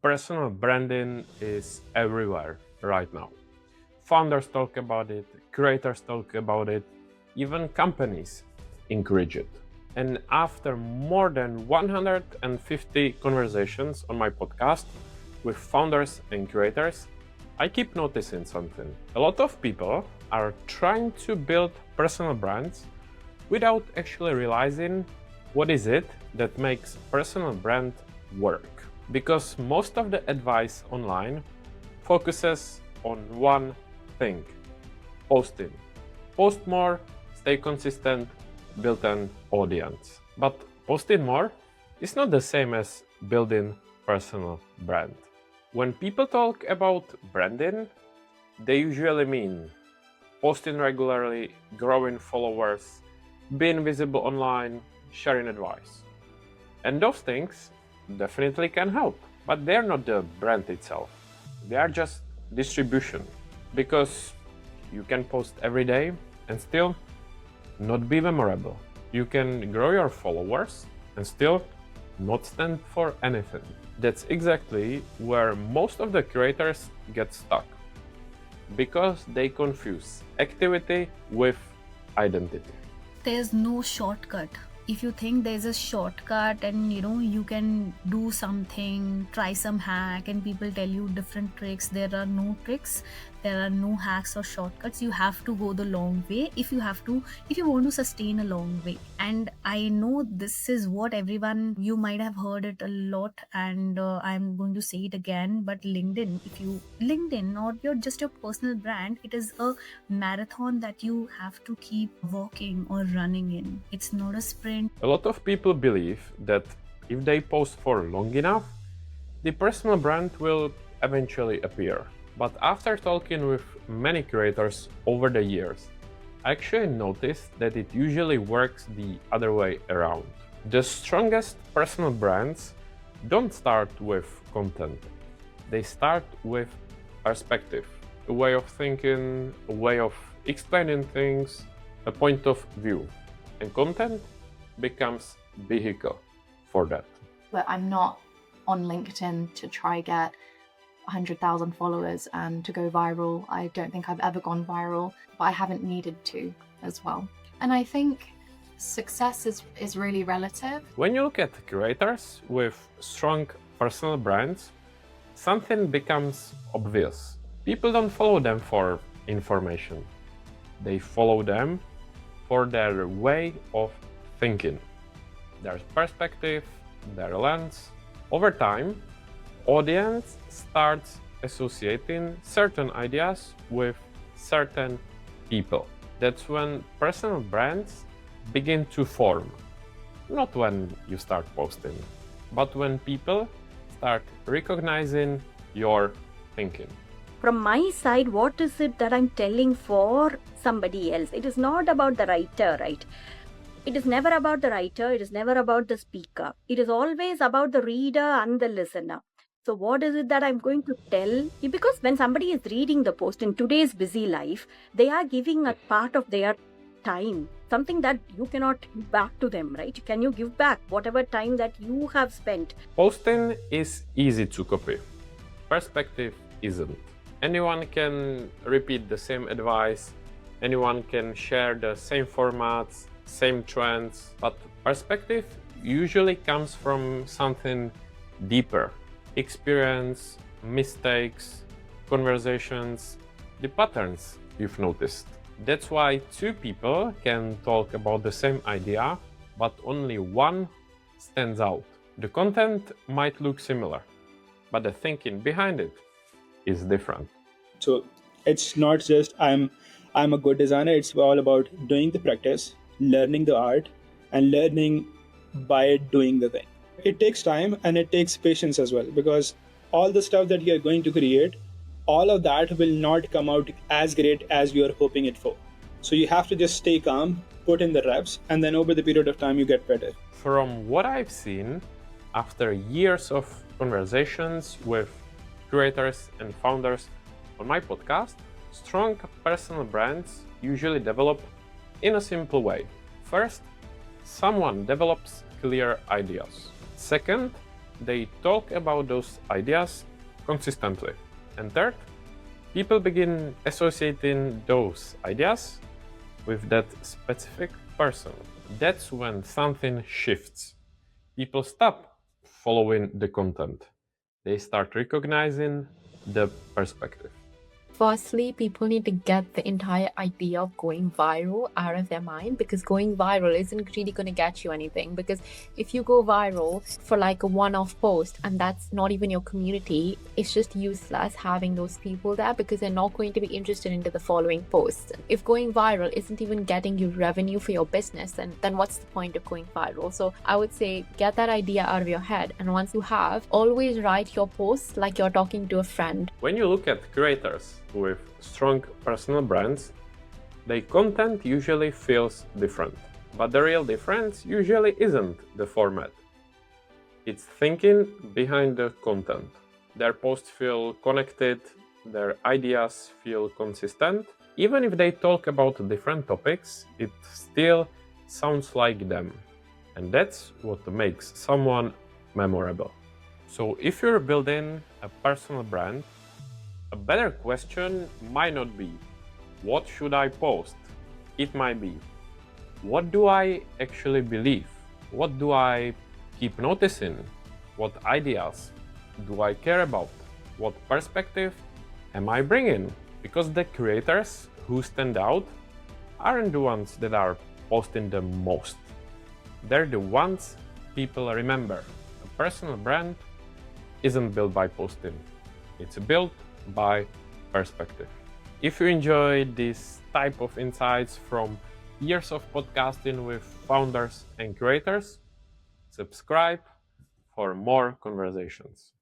Personal branding is everywhere right now. Founders talk about it, creators talk about it, even companies encourage it. And after more than 150 conversations on my podcast with founders and creators, I keep noticing something. A lot of people are trying to build personal brands without actually realizing what is it that makes personal brand work. Because most of the advice online focuses on one thing: posting. Post more, stay consistent, build an audience. But posting more is not the same as building personal brand. When people talk about branding, they usually mean posting regularly, growing followers, being visible online, sharing advice. And those things definitely can help, but they're not the brand itself. They are just distribution, because you can post every day and still not be memorable. You can grow your followers and still not stand for anything. That's exactly where most of the creators get stuck, because they confuse activity with identity. There's no shortcut. If you think there's a shortcut and you can do something, try some hack, and people tell you different tricks, there are no tricks, there are no hacks or shortcuts. You have to go the long way if you want to sustain a long way. And I know this is what everyone, you might have heard it a lot, and I'm going to say it again, but LinkedIn or your personal brand, it is a marathon that you have to keep walking or running in. It's not a sprint. A lot of people believe that if they post for long enough, the personal brand will eventually appear. But after talking with many creators over the years, I actually noticed that it usually works the other way around. The strongest personal brands don't start with content. They start with perspective, a way of thinking, a way of explaining things, a point of view. And content becomes vehicle for that. But I'm not on LinkedIn to try get 100,000 followers and to go viral. I don't think I've ever gone viral, but I haven't needed to as well. And I think success is really relative. When you look at creators with strong personal brands, something becomes obvious. People don't follow them for information. They follow them for their way of thinking, their perspective, their lens. Over time, audience starts associating certain ideas with certain people. That's when personal brands begin to form. Not when you start posting, but when people start recognizing your thinking. From my side, what is it that I'm telling for somebody else? It is not about the writer, right? It is never about the writer. It is never about the speaker. It is always about the reader and the listener. So what is it that I'm going to tell? Because when somebody is reading the post in today's busy life, they are giving a part of their time, something that you cannot give back to them, right? Can you give back whatever time that you have spent? Posting is easy to copy. Perspective isn't. Anyone can repeat the same advice. Anyone can share the same formats, same trends, but perspective usually comes from something deeper. Experience, mistakes, conversations, the patterns you've noticed. That's why two people can talk about the same idea, but only one stands out. The content might look similar, but the thinking behind it is different. So it's not just I'm a good designer. It's all about doing the practice, learning the art, and learning by doing the thing. It takes time and it takes patience as well, because all the stuff that you're going to create, all of that will not come out as great as you're hoping it for. So you have to just stay calm, put in the reps, and then over the period of time you get better. From what I've seen, after years of conversations with creators and founders on my podcast, strong personal brands usually develop in a simple way. First, someone develops clear ideas. Second, they talk about those ideas consistently. And third, people begin associating those ideas with that specific person. That's when something shifts. People stop following the content. They start recognizing the perspective. Firstly, people need to get the entire idea of going viral out of their mind, because going viral isn't really going to get you anything. Because if you go viral for like a one-off post and that's not even your community, it's just useless having those people there, because they're not going to be interested into the following posts. If going viral isn't even getting you revenue for your business, then what's the point of going viral? So I would say get that idea out of your head, and once you have, always write your posts like you're talking to a friend. When you look at creators with strong personal brands, their content usually feels different. But the real difference usually isn't the format. It's thinking behind the content. Their posts feel connected, their ideas feel consistent. Even if they talk about different topics, it still sounds like them. And that's what makes someone memorable. So if you're building a personal brand, a better question might not be, what should I post? It might be, what do I actually believe? What do I keep noticing? What ideas do I care about? What perspective am I bringing? Because the creators who stand out aren't the ones that are posting the most. They're the ones people remember. A personal brand isn't built by posting. It's built by perspective. If you enjoyed this type of insights from years of podcasting with founders and creators, subscribe for more conversations.